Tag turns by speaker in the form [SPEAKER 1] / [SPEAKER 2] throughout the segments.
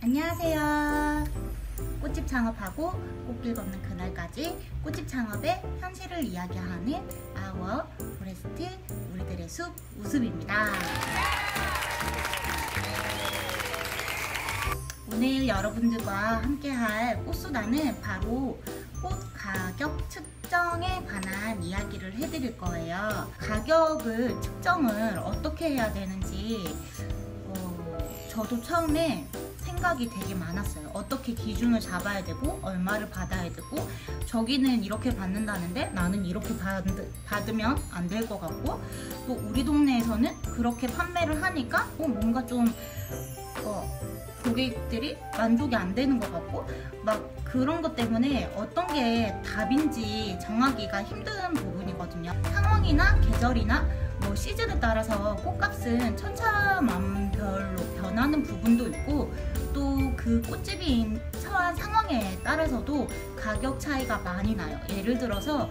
[SPEAKER 1] 안녕하세요. 꽃집 창업하고 꽃길 걷는 그날까지 꽃집 창업의 현실을 이야기하는 아워 포레스트 우리들의 숲 우습입니다. 오늘 여러분들과 함께할 꽃수다는 바로 꽃 가격 측정에 관한 이야기를 해드릴 거예요. 가격을 측정을 어떻게 해야 되는지 저도 처음에 생각이 되게 많았어요. 어떻게 기준을 잡아야 되고 얼마를 받아야 되고 저기는 이렇게 받는다는데 나는 이렇게 받으면 안 될 것 같고 또 우리 동네에서는 그렇게 판매를 하니까 뭔가 좀 고객들이 만족이 안 되는 것 같고 막 그런 것 때문에 어떤 게 답인지 정하기가 힘든 부분이거든요. 상황이나 계절이나 시즌에 따라서 꽃값은 천차만별로 변하는 부분도 있고 또 그 꽃집이 처한 상황에 따라서도 가격 차이가 많이 나요. 예를 들어서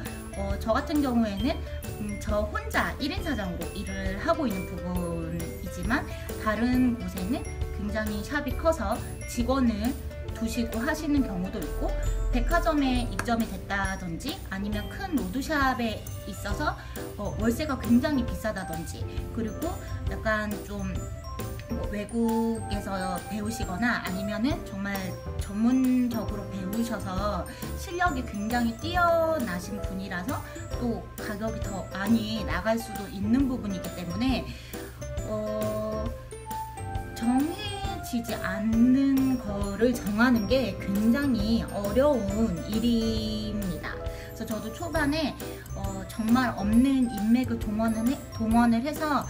[SPEAKER 1] 저 같은 경우에는 저 혼자 1인 사장으로 일을 하고 있는 부분이지만 다른 곳에는 굉장히 샵이 커서 직원을 두시고 하시는 경우도 있고 백화점에 입점이 됐다든지 아니면 큰 로드샵에 있어서 월세가 굉장히 비싸다든지 그리고 약간 좀 외국에서 배우시거나 아니면은 정말 전문적으로 배우셔서 실력이 굉장히 뛰어나신 분이라서 또 가격이 더 많이 나갈 수도 있는 부분이기 때문에 정해지지 않는 거를 정하는 게 굉장히 어려운 일입니다. 그래서 저도 초반에 정말 없는 인맥을 동원을 해서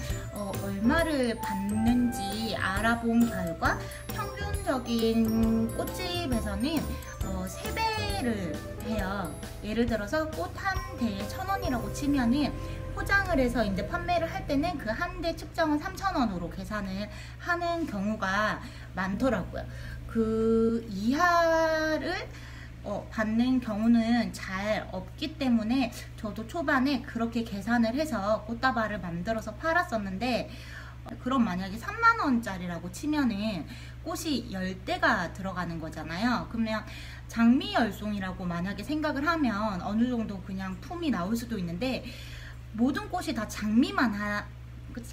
[SPEAKER 1] 얼마를 받는지 알아본 결과 평균적인 꽃집에서는 3배를 해요. 예를 들어서 꽃 한 대에 1,000원이라고 치면은 포장을 해서 이제 판매를 할 때는 그 한 대 측정은 3,000원으로 계산을 하는 경우가 많더라고요. 그 이하를 받는 경우는 잘 없기 때문에 저도 초반에 그렇게 계산을 해서 꽃다발을 만들어서 팔았었는데 그럼 만약에 3만원짜리라고 치면은 꽃이 10대가 들어가는 거잖아요. 그러면 장미열송이라고 만약에 생각을 하면 어느 정도 그냥 품이 나올 수도 있는데 모든 꽃이 다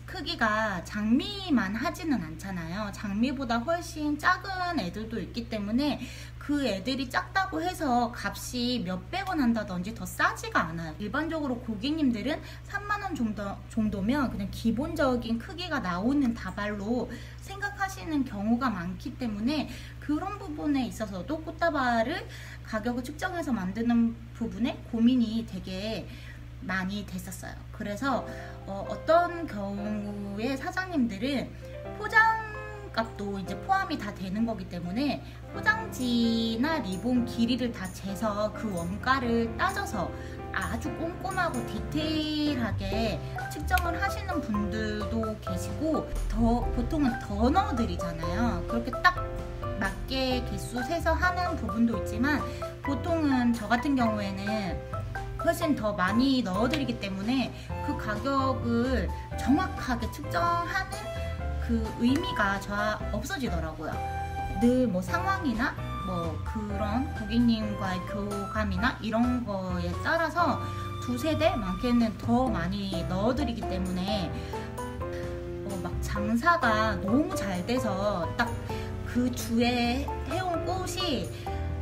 [SPEAKER 1] 크기가 장미만 하지는 않잖아요. 장미보다 훨씬 작은 애들도 있기 때문에 그 애들이 작다고 해서 값이 몇백 원 한다든지 더 싸지가 않아요. 일반적으로 고객님들은 3만원 정도면 그냥 기본적인 크기가 나오는 다발로 생각하시는 경우가 많기 때문에 그런 부분에 있어서도 꽃다발을 가격을 측정해서 만드는 부분에 고민이 되게 많이 됐었어요. 그래서 어떤 경우에 사장님들은 포장값도 이제 포함이 다 되는 거기 때문에 포장지나 리본 길이를 다 재서 그 원가를 따져서 아주 꼼꼼하고 디테일하게 측정을 하시는 분들도 계시고 보통은 더 넣어드리잖아요. 그렇게 딱 맞게 개수 세서 하는 부분도 있지만 보통은 저 같은 경우에는 훨씬 더 많이 넣어드리기 때문에 그 가격을 정확하게 측정하는 그 의미가 없어지더라고요. 늘 상황이나 그런 고객님과의 교감이나 이런 거에 따라서 두세 대 많게는 더 많이 넣어드리기 때문에 막 장사가 너무 잘 돼서 딱 그 주에 해온 꽃이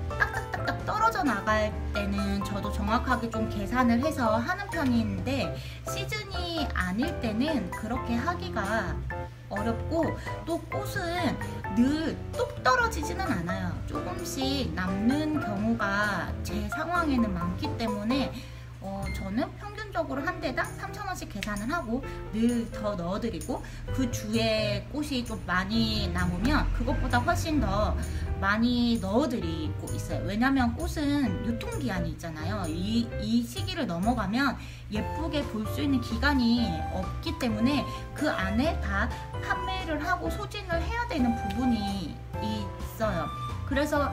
[SPEAKER 1] 딱딱딱딱 떨어져 나갈 때는 저도 정확하게 좀 계산을 해서 하는 편인데 시즌이 아닐 때는 그렇게 하기가 어렵고 또 꽃은 늘 뚝 떨어지지는 않아요. 조금씩 남는 경우가 제 상황에는 많기 때문에 저는 평균적으로 한 대당 3,000원씩 계산을 하고 늘 더 넣어드리고 그 주에 꽃이 좀 많이 남으면 그것보다 훨씬 더 많이 넣어드리고 있어요. 왜냐면 꽃은 유통기한이 있잖아요. 이 시기를 넘어가면 예쁘게 볼 수 있는 기간이 없기 때문에 그 안에 다 판매를 하고 소진을 해야 되는 부분이 있어요. 그래서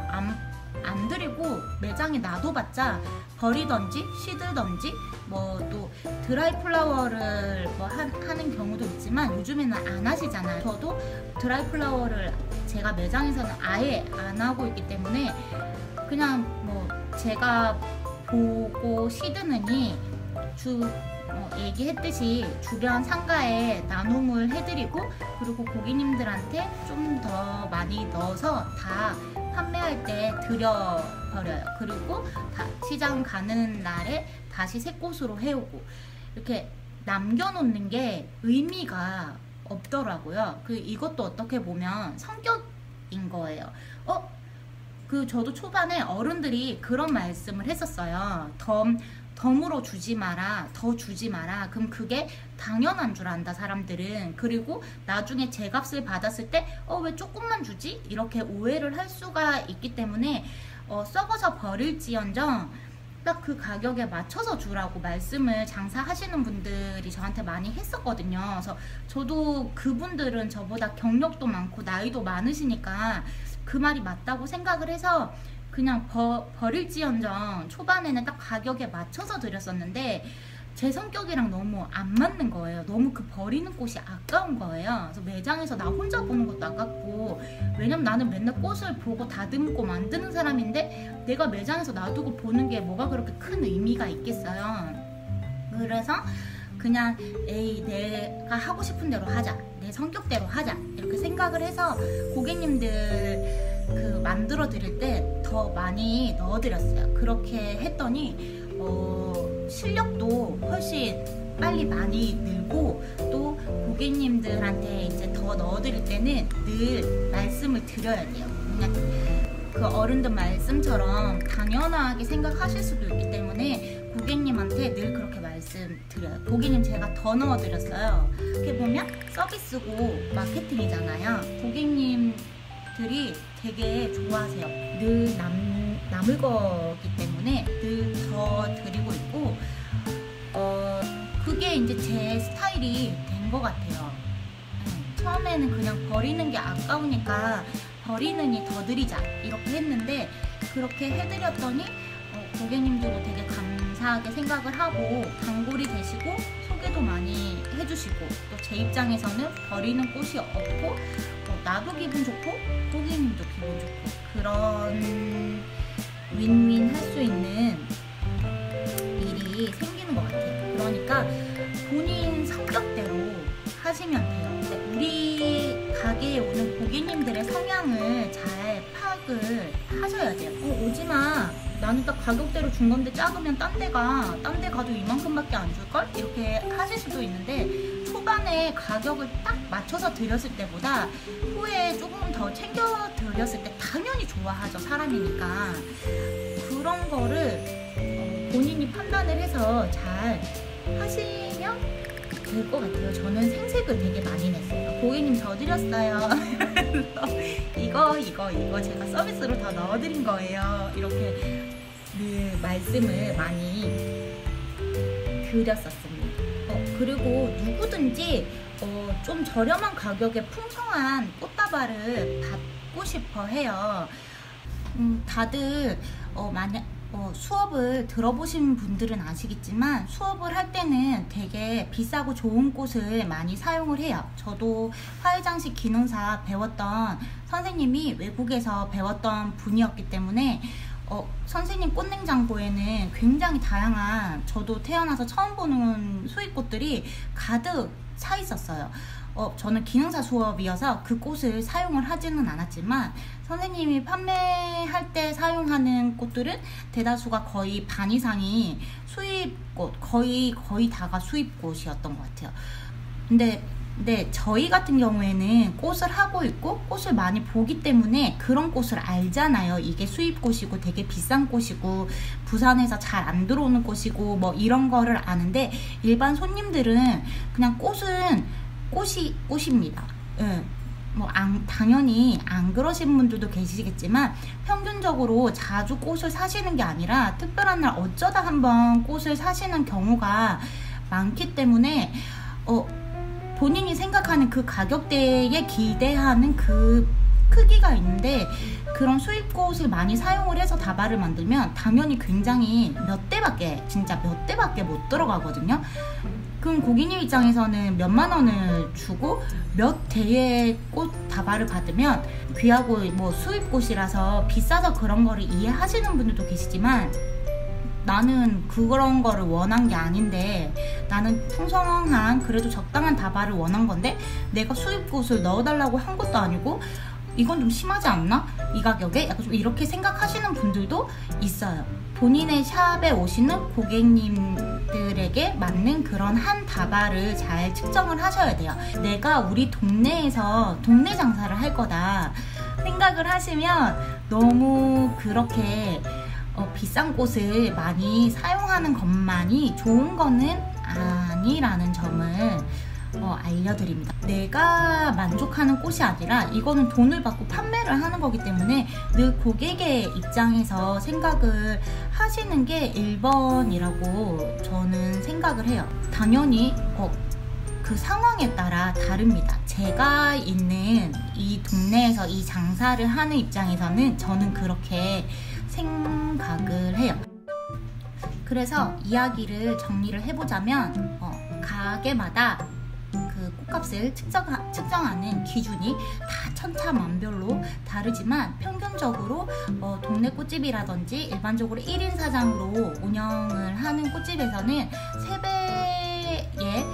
[SPEAKER 1] 안 드리고 매장에 놔둬봤자 버리던지 시들던지 또 드라이 플라워를 하는 경우도 있지만 요즘에는 안 하시잖아요. 저도 드라이 플라워를 제가 매장에서는 아예 안 하고 있기 때문에 그냥 뭐 제가 보고 시드느니 얘기했듯이 주변 상가에 나눔을 해드리고, 그리고 고객님들한테 좀 더 많이 넣어서 다 판매할 때 드려버려요. 그리고 시장 가는 날에 다시 새 꽃으로 해오고, 이렇게 남겨놓는 게 의미가 없더라고요. 이것도 어떻게 보면 성격인 거예요. 저도 초반에 어른들이 그런 말씀을 했었어요. 덤으로 주지 마라, 더 주지 마라. 그럼 그게 당연한 줄 안다, 사람들은. 그리고 나중에 제 값을 받았을 때 왜 조금만 주지? 이렇게 오해를 할 수가 있기 때문에 썩어서 버릴지언정 딱 그 가격에 맞춰서 주라고 말씀을 장사하시는 분들이 저한테 많이 했었거든요. 그래서 저도 그분들은 저보다 경력도 많고 나이도 많으시니까 그 말이 맞다고 생각을 해서 그냥 버릴지언정 초반에는 딱 가격에 맞춰서 드렸었는데, 제 성격이랑 너무 안 맞는 거예요. 너무 그 버리는 꽃이 아까운 거예요. 그래서 매장에서 나 혼자 보는 것도 아깝고, 왜냐면 나는 맨날 꽃을 보고 다듬고 만드는 사람인데 내가 매장에서 놔두고 보는 게 뭐가 그렇게 큰 의미가 있겠어요. 그래서 그냥 내가 하고 싶은 대로 하자, 내 성격대로 하자, 이렇게 생각을 해서 고객님들 만들어 드릴 때 더 많이 넣어 드렸어요. 그렇게 했더니 실력도 훨씬 빨리 많이 늘고, 또 고객님들한테 이제 더 넣어 드릴 때는 늘 말씀을 드려야 돼요. 그냥 그 어른들 말씀처럼 당연하게 생각하실 수도 있기 때문에 고객님한테 늘 그렇게 말씀드려요. 고객님 제가 더 넣어드렸어요. 이렇게 보면 서비스고 마케팅이잖아요. 고객님들이 되게 좋아하세요. 늘 남을 거기 때문에 늘 더 드리고 있고, 그게 이제 제 스타일이 된 것 같아요. 처음에는 그냥 버리는 게 아까우니까 버리느니 더 드리자 이렇게 했는데, 그렇게 해드렸더니 고객님들도 되게 감사하게 생각을 하고 단골이 되시고 소개도 많이 해주시고, 또 제 입장에서는 버리는 꽃이 없고 나도 기분 좋고 고객님도 기분 좋고, 그런 윈윈 할 수 있는 일이 생기는 것 같아요. 그러니까 본인 성격대로 하시면 돼요. 근데 우리 가게에 오는 고객님들의 성향을 잘 파악을 하셔야 돼요. 오지마, 나는 딱 가격대로 준 건데 작으면 딴 데 가도 이만큼밖에 안 줄걸? 이렇게 하실 수도 있는데, 초반에 가격을 딱 맞춰서 드렸을 때보다 후에 조금 더 챙겨 드렸을 때 당연히 좋아하죠, 사람이니까. 그런 거를 본인이 판단을 해서 잘 하시면 될 것 같아요. 저는 생색을 되게 많이 냈어요. 고객님 저 드렸어요. 이거 제가 서비스로 다 넣어드린 거예요. 이렇게 늘 말씀을 많이 드렸었습니다. 그리고 누구든지 좀 저렴한 가격에 풍성한 꽃다발을 받고 싶어 해요. 다들 만약 수업을 들어보신 분들은 아시겠지만, 수업을 할 때는 되게 비싸고 좋은 꽃을 많이 사용을 해요. 저도 화훼장식 기능사 배웠던 선생님이 외국에서 배웠던 분이었기 때문에 선생님 꽃냉장고에는 굉장히 다양한, 저도 태어나서 처음 보는 수입꽃들이 가득 차 있었어요. 저는 기능사 수업이어서 그 꽃을 사용을 하지는 않았지만, 선생님이 판매할 때 사용하는 꽃들은 대다수가 거의 반 이상이 수입꽃, 거의 다가 수입꽃이었던 것 같아요. 근데 저희 같은 경우에는 꽃을 하고 있고 꽃을 많이 보기 때문에 그런 꽃을 알잖아요. 이게 수입꽃이고 되게 비싼 꽃이고 부산에서 잘 안 들어오는 꽃이고 뭐 이런 거를 아는데, 일반 손님들은 그냥 꽃은 꽃입니다. 당연히 안 그러신 분들도 계시겠지만, 평균적으로 자주 꽃을 사시는 게 아니라 특별한 날 어쩌다 한번 꽃을 사시는 경우가 많기 때문에 본인이 생각하는 그 가격대에 기대하는 그 크기가 있는데, 그런 수입꽃을 많이 사용을 해서 다발을 만들면 당연히 굉장히 진짜 몇 대밖에 못 들어가거든요. 그럼 고객님 입장에서는 몇만 원을 주고 몇 대의 꽃 다발을 받으면 귀하고 뭐 수입꽃이라서 비싸서 그런 거를 이해하시는 분들도 계시지만, 나는 그런 거를 원한 게 아닌데, 나는 풍성한 그래도 적당한 다발을 원한 건데 내가 수입꽃을 넣어달라고 한 것도 아니고 이건 좀 심하지 않나? 이 가격에? 약간 좀 이렇게 생각하시는 분들도 있어요. 본인의 샵에 오시는 고객님들에게 맞는 그런 한 다발을 잘 측정을 하셔야 돼요. 내가 우리 동네에서 동네 장사를 할 거다 생각을 하시면 너무 그렇게 비싼 꽃을 많이 사용하는 것만이 좋은 거는 아니라는 점을 알려드립니다. 내가 만족하는 꽃이 아니라 이거는 돈을 받고 판매를 하는 거기 때문에 늘 고객의 입장에서 생각을 하시는 게 1번이라고 저는 생각을 해요. 당연히 그 상황에 따라 다릅니다. 제가 있는 이 동네에서 이 장사를 하는 입장에서는 저는 그렇게 생각을 해요. 그래서 이야기를 정리를 해보자면 가게마다 그 꽃값을 측정하는 기준이 다 천차만별로 다르지만 평균적으로 동네 꽃집이라든지 일반적으로 1인 사장으로 운영을 하는 꽃집에서는 3배의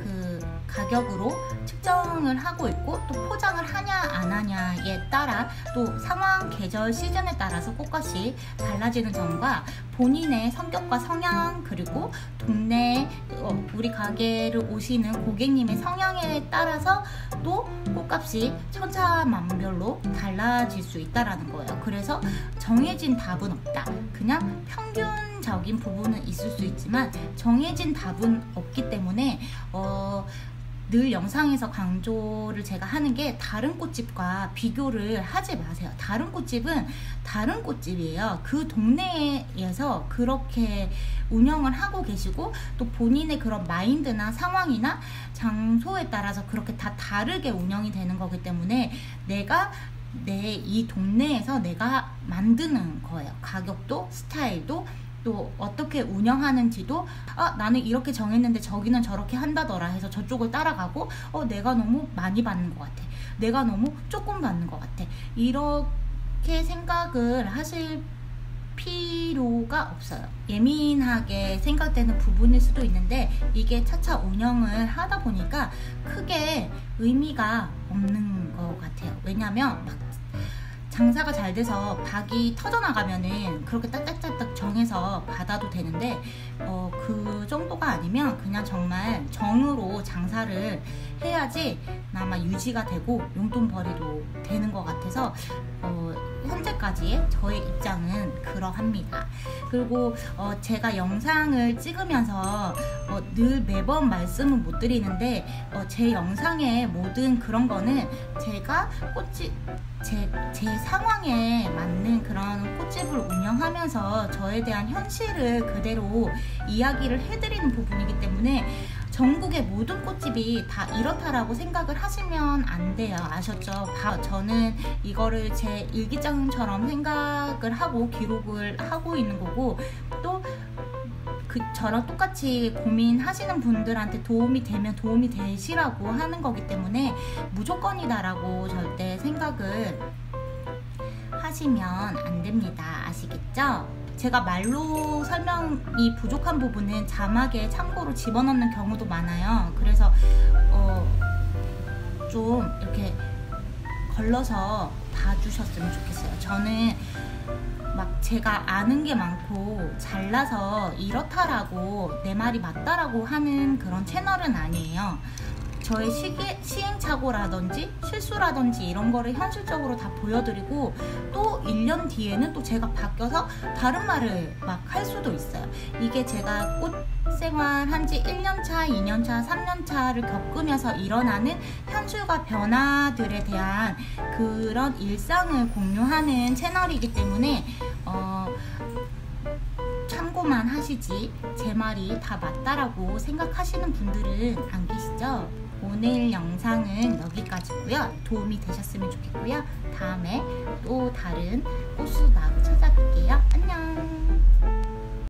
[SPEAKER 1] 그 가격으로 측정을 하고 있고, 또 포장을 하냐 안 하냐에 따라 또 상황, 계절, 시즌에 따라서 꽃값이 달라지는 점과 본인의 성격과 성향, 그리고 동네 우리 가게를 오시는 고객님의 성향에 따라서 또 꽃값이 천차만별로 달라질 수 있다라는 거예요. 그래서 정해진 답은 없다. 그냥 평균적인 부분은 있을 수 있지만 정해진 답은 없기 때문에 늘 영상에서 강조를 제가 하는 게, 다른 꽃집과 비교를 하지 마세요. 다른 꽃집은 다른 꽃집이에요. 그 동네에서 그렇게 운영을 하고 계시고, 또 본인의 그런 마인드나 상황이나 장소에 따라서 그렇게 다 다르게 운영이 되는 거기 때문에 내가 이 동네에서 내가 만드는 거예요. 가격도, 스타일도, 또 어떻게 운영하는지도 나는 이렇게 정했는데 저기는 저렇게 한다더라 해서 저쪽을 따라가고, 내가 너무 많이 받는 것 같아, 내가 너무 조금 받는 것 같아, 이렇게 생각을 하실 필요가 없어요. 예민하게 생각되는 부분일 수도 있는데 이게 차차 운영을 하다 보니까 크게 의미가 없는 것 같아요. 왜냐면 막 장사가 잘 돼서 박이 터져나가면은 그렇게 딱딱딱딱 정해서 받아도 되는데, 그 정도가 아니면 그냥 정말 정으로 장사를 해야지 아마 유지가 되고 용돈벌이도 되는 것 같아서 현재까지의 저의 입장은 그러합니다. 그리고 제가 영상을 찍으면서 늘 매번 말씀은 못 드리는데, 제 영상의 모든 그런 거는 제가 제 상황에 맞는 그런 꽃집을 운영하면서 저에 대한 현실을 그대로 이야기를 해드리는 부분이기 때문에 전국의 모든 꽃집이 다 이렇다라고 생각을 하시면 안 돼요. 아셨죠? 저는 이거를 제 일기장처럼 생각을 하고 기록을 하고 있는 거고, 또 저랑 똑같이 고민하시는 분들한테 도움이 되면 도움이 되시라고 하는 거기 때문에 무조건이다라고 절대 생각을 하시면 안 됩니다. 아시겠죠? 제가 말로 설명이 부족한 부분은 자막에 참고로 집어넣는 경우도 많아요. 그래서 좀 이렇게 걸러서 봐주셨으면 좋겠어요. 저는 막 제가 아는 게 많고 잘나서 이렇다라고 내 말이 맞다라고 하는 그런 채널은 아니에요. 저의 시행착오라든지 실수라든지 이런 거를 현실적으로 다 보여드리고, 또 1년 뒤에는 또 제가 바뀌어서 다른 말을 막 할 수도 있어요. 이게 제가 꽃 생활 한지 1년차, 2년차, 3년차를 겪으면서 일어나는 현실과 변화들에 대한 그런 일상을 공유하는 채널이기 때문에 참고만 하시지 제 말이 다 맞다라고 생각하시는 분들은 안 계시죠? 오늘 영상은 여기까지고요. 도움이 되셨으면 좋겠고요. 다음에 또 다른 꽃수다로 찾아뵐게요. 안녕.